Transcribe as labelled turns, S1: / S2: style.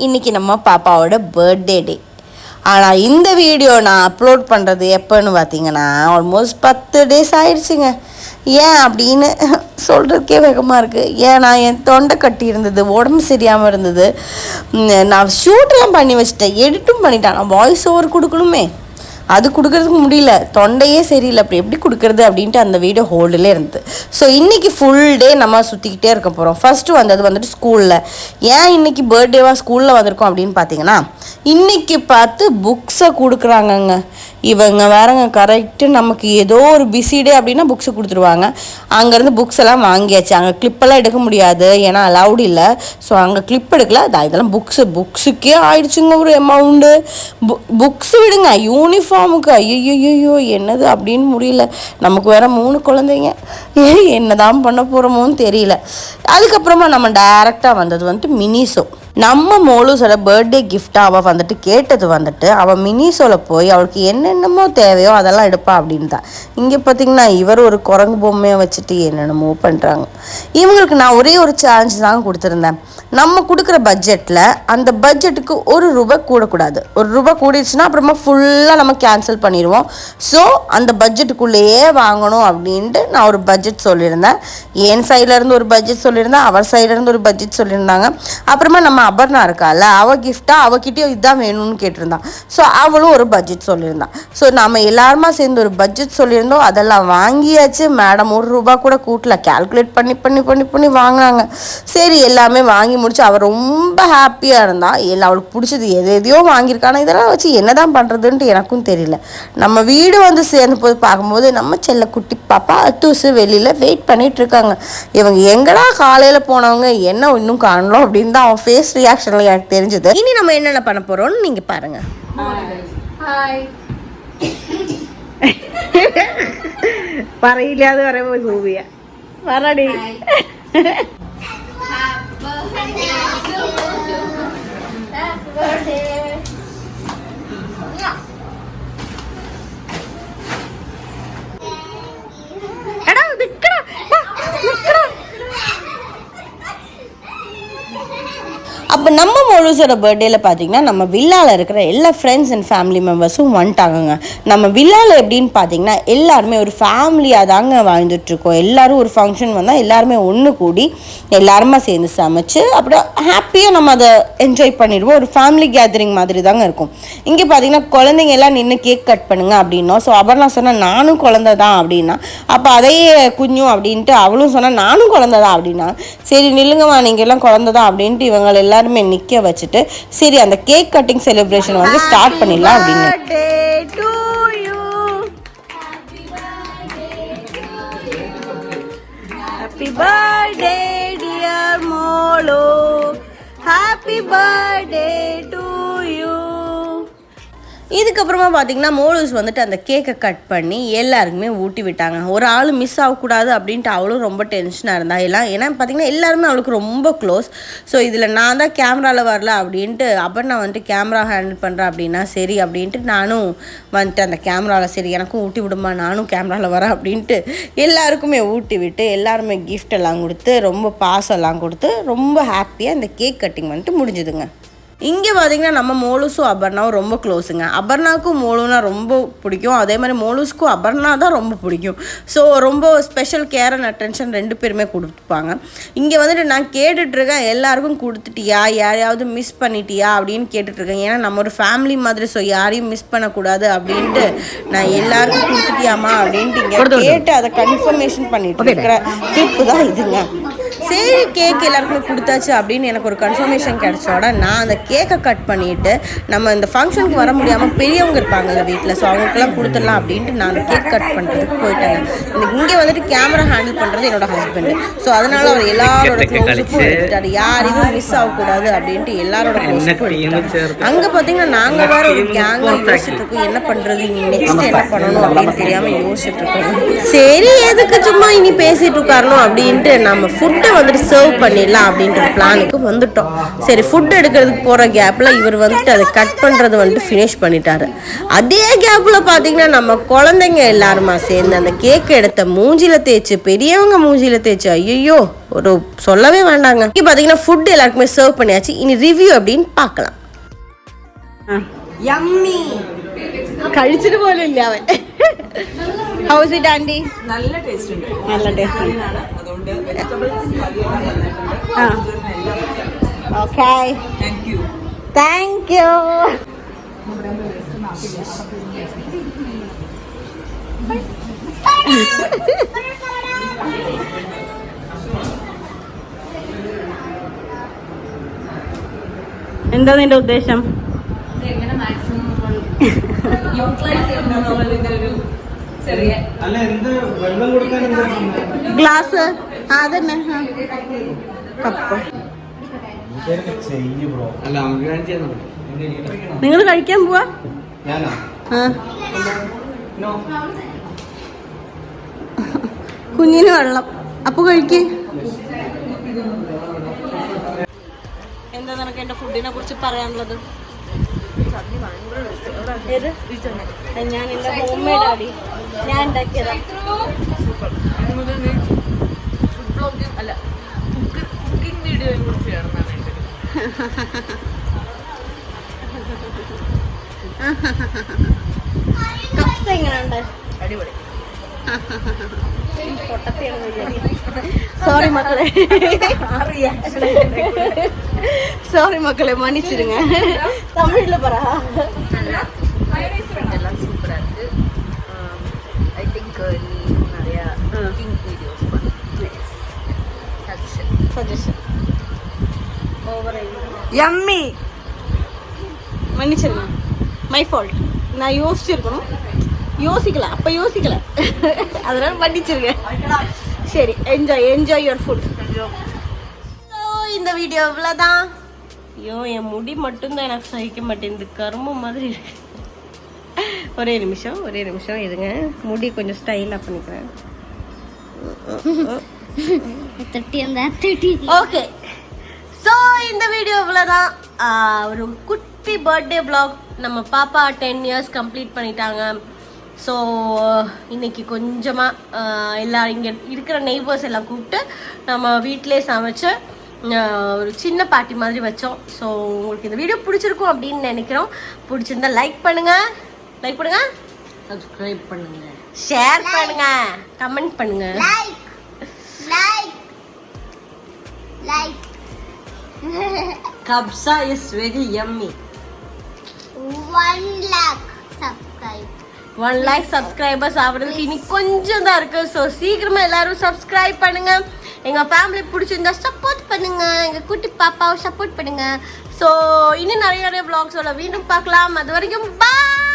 S1: இன்றைக்கி நம்ம பாப்பாவோட பர்த்டே டே. ஆனால் இந்த வீடியோ நான் அப்லோட் பண்ணுறது எப்போன்னு பார்த்தீங்கன்னா ஆல்மோஸ்ட் 10 days ஆயிடுச்சுங்க. ஏன் அப்படின்னு சொல்கிறதுக்கே வேகமாக இருக்குது. ஏன்னா என் தொண்டை கட்டி இருந்தது, உடம்பு சரியாமல் இருந்தது. நான் ஷூட்லாம் பண்ணி வச்சுட்டேன், எடிட்டும் பண்ணிட்டேன். நான் வாய்ஸ் ஓவர் கொடுக்கணுமே, அது கொடுக்கறதுக்கு முடியல, தொண்டையே சரியில்லை. அப்படி எப்படி கொடுக்குறது அப்படின்ட்டு அந்த வீடியோ ஹோல்டில் இருந்தது. ஸோ இன்றைக்கி ஃபுல் டே நம்ம சுற்றிக்கிட்டே இருக்க போகிறோம். ஃபஸ்ட்டு வந்துட்டு ஸ்கூலில். ஏன் இன்றைக்கி பர்த்டேவாக ஸ்கூலில் வந்திருக்கோம் அப்படின்னு பார்த்தீங்கன்னா, இன்றைக்கி பார்த்து புக்ஸை கொடுக்குறாங்கங்க இவங்க வேறங்க. கரெக்டு நமக்கு ஏதோ ஒரு பிஸி டே அப்படின்னா புக்ஸை கொடுத்துருவாங்க. அங்கேருந்து புக்ஸ் எல்லாம் வாங்கியாச்சு. அங்கே கிளிப்பெல்லாம் எடுக்க முடியாது, ஏன்னா அலவுட் இல்லை. ஸோ அங்கே கிளிப் எடுக்கல. இதெல்லாம் புக்ஸுக்கே ஆயிடுச்சுங்க ஒரு அமௌண்ட்டு. புக்ஸு விடுங்க, யூனிஃபார்முக்கு ஐயோ என்னது அப்படின்னு முடியல. நமக்கு வேற 3 குழந்தைங்க, என்னதான் பண்ண போகிறோமோன்னு தெரியல. அதுக்கப்புறமா நம்ம டைரெக்டாக வந்தது மினிசோ. நம்ம மோலூஸோட பர்த்டே கிஃப்டாக அவள் கேட்டது அவள் மினிசோவில் போய் அவளுக்கு என்னென்னமோ தேவையோ அதெல்லாம் எடுப்பா அப்படின்னு தான். இங்கே பார்த்திங்கன்னா இவர் ஒரு குரங்கு பொம்மையை வச்சுட்டு என்னென்னமோ பண்ணுறாங்க. இவங்களுக்கு நான் ஒரே ஒரு சேலஞ்ச் தாங்க கொடுத்துருந்தேன். நம்ம கொடுக்குற பட்ஜெட்டில் அந்த பட்ஜெட்டுக்கு ₹1 கூடக்கூடாது. ₹1 கூடிடுச்சுன்னா அப்புறமா ஃபுல்லாக நம்ம கேன்சல் பண்ணிடுவோம். ஸோ அந்த பட்ஜெட்டுக்குள்ளேயே வாங்கணும் அப்படின்ட்டு நான் ஒரு பட்ஜெட் சொல்லியிருந்தேன். என் சைட்லேருந்து ஒரு பட்ஜெட் சொல்லியிருந்தேன், அவர் சைட்லேருந்து ஒரு பட்ஜெட் சொல்லியிருந்தாங்க. அப்புறமா நம்ம அபர்ணா இருக்கால, அவள் கிஃப்டாக அவகிட்டயும் இதுதான் வேணும்னு கேட்டிருந்தான். ஸோ அவளும் ஒரு பட்ஜெட் சொல்லியிருந்தான். ஸோ நம்ம எல்லாருமா சேர்ந்து ஒரு பட்ஜெட் சொல்லியிருந்தோம். அதெல்லாம் வாங்கியாச்சு. மேடம் ₹1 கூட கூட்டல, கால்குலேட் பண்ணி பண்ணி பண்ணி பண்ணி வாங்கினாங்க. சரி எல்லாமே வாங்கி முடிச்சு அவள் ரொம்ப ஹாப்பியாக இருந்தாள். அவளுக்கு பிடிச்சது எதையோ வாங்கியிருக்கானா, இதெல்லாம் வச்சு என்னதான் பண்ணுறதுன்ட்டு எனக்கும் தெரியல. நம்ம வீடு சேர்ந்து போய் பார்க்கும்போது நம்ம செல்ல குட்டி பாப்பா அத்தூசு வெளியில் வெயிட் பண்ணிட்டு இருக்காங்க. இவங்க எங்கடா காலையில் போனவங்க என்ன இன்னும் காணலாம் அப்படின்னு தான் அவன் ஃபேஸ் ரியாக்ஷனில் எனக்கு தெரிஞ்சது. இனி நம்ம என்னென்ன பண்ண போகிறோம்னு நீங்கள் பாருங்கள். പറയില്ലാതെ പറയുമ്പോൾ സൂവിയ പറടി. அப்போ நம்ம மோலூஸோட பர்த்டேயில் பார்த்தீங்கன்னா நம்ம வில்லாவில் இருக்கிற எல்லா ஃப்ரெண்ட்ஸ் அண்ட் ஃபேமிலி மெம்பர்ஸும் வந்துட்டாங்க. நம்ம வில்லாவில் எப்படின்னு பார்த்தீங்கன்னா எல்லாருமே ஒரு ஃபேமிலியாக தாங்க வாழ்ந்துட்டுருக்கோம். எல்லோரும் ஒரு ஃபங்க்ஷன் வந்தால் எல்லாருமே ஒன்று கூடி எல்லாருமா சேர்ந்து சமைச்சு அப்படியே ஹாப்பியாக நம்ம அதை என்ஜாய் பண்ணிடுவோம். ஒரு ஃபேமிலி கேதரிங் மாதிரி தாங்க இருக்கும். இங்கே பார்த்தீங்கன்னா குழந்தைங்க எல்லாம் நின்று கேக் கட் பண்ணுங்க அப்படின்னோம். ஸோ அபர்ணா சொன்னால் நானும் குழந்தை தான் அப்படின்னா, அப்போ அதையே குஞ்சும் அப்படின்ட்டு அவளும் சொன்னால் நானும் குழந்தை தான் அப்படின்னா, சரி நில்லுங்கம்மா நீங்கள் எல்லாம் குழந்தை தான் அப்படின்ட்டு இவங்க எல்லாருமே நிக்க வச்சுட்டு சரி அந்த கேக் கட்டிங் செலிப்ரேஷன் ஸ்டார்ட் பண்ணிடலாம் அப்படின்னு. Happy birthday dear Molu, happy birthday to you. இதுக்கப்புறமா பார்த்தீங்கன்னா மோலூஸ் அந்த கேக்கை கட் பண்ணி எல்லாருக்குமே ஊட்டி விட்டாங்க. ஒரு ஆள் மிஸ் ஆகக்கூடாது அப்படின்ட்டு அவளும் ரொம்ப டென்ஷனாக இருந்தா. ஏன்னா பார்த்தீங்கன்னா எல்லாருமே அவளுக்கு ரொம்ப க்ளோஸ். ஸோ இதில் நான் தான் கேமராவில் வரல அப்படின்ட்டு அப்புறம் நான் கேமரா ஹேண்டில் பண்ணுறேன் அப்படின்னா சரி அப்படின்ட்டு நானும் அந்த கேமராவில் சரி எனக்கும் ஊட்டி விடுமா, நானும் கேமராவில் வரேன் அப்படின்ட்டு எல்லாருக்குமே ஊட்டி விட்டு எல்லாருமே கிஃப்ட் எல்லாம் கொடுத்து ரொம்ப பாசெல்லாம் கொடுத்து ரொம்ப ஹாப்பியாக இந்த கேக் கட்டிங் முடிஞ்சுதுங்க. இங்கே பார்த்தீங்கன்னா நம்ம மோலூஸும் அபர்ணாவும் ரொம்ப க்ளோஸுங்க. அபர்ணாவுக்கும் மோலுனா ரொம்ப பிடிக்கும், அதே மாதிரி மோலூஸுக்கும் அபர்ணா தான் ரொம்ப பிடிக்கும். ஸோ ரொம்ப ஸ்பெஷல் கேர் அண்ட் அட்டென்ஷன் 2 பேருமே கொடுத்துப்பாங்க. இங்கே நான் கேட்டுட்ருக்கேன் எல்லாருக்கும் கொடுத்துட்டியா, யாரையாவது மிஸ் பண்ணிட்டியா அப்படின்னு கேட்டுட்ருக்கேன். ஏன்னா நம்ம ஒரு ஃபேமிலி மாதிரி, ஸோ யாரையும் மிஸ் பண்ணக்கூடாது அப்படின்ட்டு நான் எல்லாருக்கும் கொடுத்துட்டியாமா அப்படின்ட்டு இங்கே கேட்டு அதை கன்ஃபர்மேஷன் பண்ணிட்டு இருக்கிற கிளிப்பு தான் இதுங்க. சரி கேக் எல்லாருக்குமே கொடுத்தாச்சு அப்படின்னு எனக்கு ஒரு கன்ஃபர்மேஷன் கிடைச்சோட நான் அந்த கேக்கை கட் பண்ணிவிட்டு நம்ம இந்த ஃபங்க்ஷனுக்கு வர முடியாமல் பெரியவங்க இருப்பாங்கல்ல வீட்டில், ஸோ அவங்களுக்கெல்லாம் கொடுத்துடலாம் அப்படின்ட்டு நான் அந்த கேக் கட் பண்ணுறதுக்கு போயிட்டேங்க. இங்கே கேமரா ஹேண்டில் பண்ணுறது என்னோட ஹஸ்பண்டு. ஸோ அதனால் அவர் எல்லாரோட க்ளோஸுக்கும் எடுத்துட்டாரு, யாரையும் மிஸ் ஆகக்கூடாது அப்படின்ட்டு எல்லாரோட க்ளோஸுக்கும் எடுத்துட்டாரு. அங்கே பார்த்தீங்கன்னா நாங்கள் வேறு ஒரு கேங்காக யோசிச்சுட்டு இருக்கோம், என்ன பண்ணுறது இனி நெக்ஸ்ட் என்ன பண்ணணும் அப்படின்னு தெரியாமல் யோசிச்சுட்டு இருக்கோம். சரி எதுக்கு சும்மா இனி பேசிகிட்டு உட்காரணும் அப்படின்ட்டு நம்ம ஃபுட்டை சர்வ் பண்ணிடலாம் அப்படின்ற பிளானுக்கு வந்துட்டோம். சரி, ஃபுட் எடுக்கிறதுக்கு போகிற கேப்பில் இவர் வந்துட்டு அதை கட் பண்ணுறது வந்துட்டு ஃபினிஷ் பண்ணிட்டாரு. அதே கேப்பில் பார்த்தீங்கன்னா நம்ம குழந்தைங்க எல்லாருமா சேர்ந்து அந்த கேக் எடுத்த மூஞ்சியில் தேய்ச்சி, பெரியவங்க மூஞ்சியில் தேய்ச்சி, ஐயோ ஒரு சொல்லவே வேண்டாங்க. இங்கே பார்த்தீங்கன்னா ஃபுட் எல்லாருக்குமே சர்வ் பண்ணியாச்சு. இனி ரிவ்யூ அப்படின்னு பார்க்கலாம். யம்மி കഴിച്ചിട്ട് പോലും ഇല്ല അവൻ. How's it aunty?
S2: നല്ല ടേസ്റ്റ് ഉണ്ട്.
S1: നല്ല ടേസ്റ്റ്
S2: ആണ്. അതുകൊണ്ട്
S1: ഓക്കേ, താങ്ക് യു. എന്താ നിന്റെ ഉദ്ദേശം? ഗ്ലാസ് അതന്നെ കപ്പ്. നിങ്ങൾ കഴിക്കാൻ പോവാ? കുഞ്ഞിന് വെള്ളം. അപ്പൊ കഴിക്ക്. എന്താ നിനക്ക് എന്റെ ഫുഡിനെ കുറിച്ച് പറയാനുള്ളത്? ഞാൻ എന്റെ ഹോം മെയ്ഡ് ആടി, ഞാൻ ഉണ്ടാക്കിയതാ.
S2: കുക്കിംഗ് വീഡിയോയെ കുറിച്ച്
S1: കപ്സ് എങ്ങനെയുണ്ട്?
S2: അടിപൊളി.
S1: സോറി മക്കളെ, സോറി മക്കളെ, மன்னிச்சிடுங்க. தமிழ்ல പറ.
S2: எல்லாம் சூப்பரா இருக்கு. ஐ திங்க் நீ நிறைய குக்கிங் வீடியோஸ் பண்ணு. Suggestion over yummy.
S1: மன்னிச்சிடுங்க, மை ஃபால்ட். நான் யோசிச்சிருக்கணும், யோசிக்கல, அப்ப யோசிக்கல, அதனால மன்னிச்சிருங்க. சரி, என்ஜாய் யுவர் ஃபுட். இந்த வீடியோ இவ்வளோதான். ஐயோ, என் முடி மட்டும்தான் எனக்கு சகிக்க மாட்டேங்குது, கரும்பு மாதிரி இருக்கு. ஒரே நிமிஷம் இருங்க, முடி கொஞ்சம் ஸ்டைலாக பண்ணிக்கிறேன். ஓகே, ஸோ இந்த வீடியோ இவ்வளோதான். ஒரு குட்டி பர்த்டே வ்ளாக். நம்ம பாப்பா 10 years கம்ப்ளீட் பண்ணிட்டாங்க. ஸோ இன்னைக்கு கொஞ்சமாக எல்லோரும் இங்கே இருக்கிற நெய்பர்ஸ் எல்லாம் கூப்பிட்டு நம்ம வீட்டிலே சமைச்சு ஒரு சின்ன பார்ட்டி மாதிரி வச்சோம். ஸோ உங்களுக்கு இந்த வீடியோ பிடிச்சிருக்கும் அப்படின்னு நினைக்கிறோம். பிடிச்சிருந்தா லைக் பண்ணுங்க, சப்ஸ்கிரைப் பண்ணுங்க, ஷேர் பண்ணுங்க, கமெண்ட் பண்ணுங்க. Kabsa is very yummy.
S3: 1 lakh subscribe.
S1: 1 lakh subscribers ஆவறதுக்கு இனி கொஞ்சம் தான் இருக்கு. ஸோ சீக்கிரமா எல்லாரும் சப்ஸ்கிரைப் பண்ணுங்க. எங்க ஃபேமிலி பிடிச்சிருந்தா சப்போர்ட் பண்ணுங்க, எங்க குட்டி பாப்பாவை சப்போர்ட் பண்ணுங்க. ஸோ இன்னும் நிறைய vlogsோட வீண்டும் பார்க்கலாம். அது வரைக்கும் பாய்.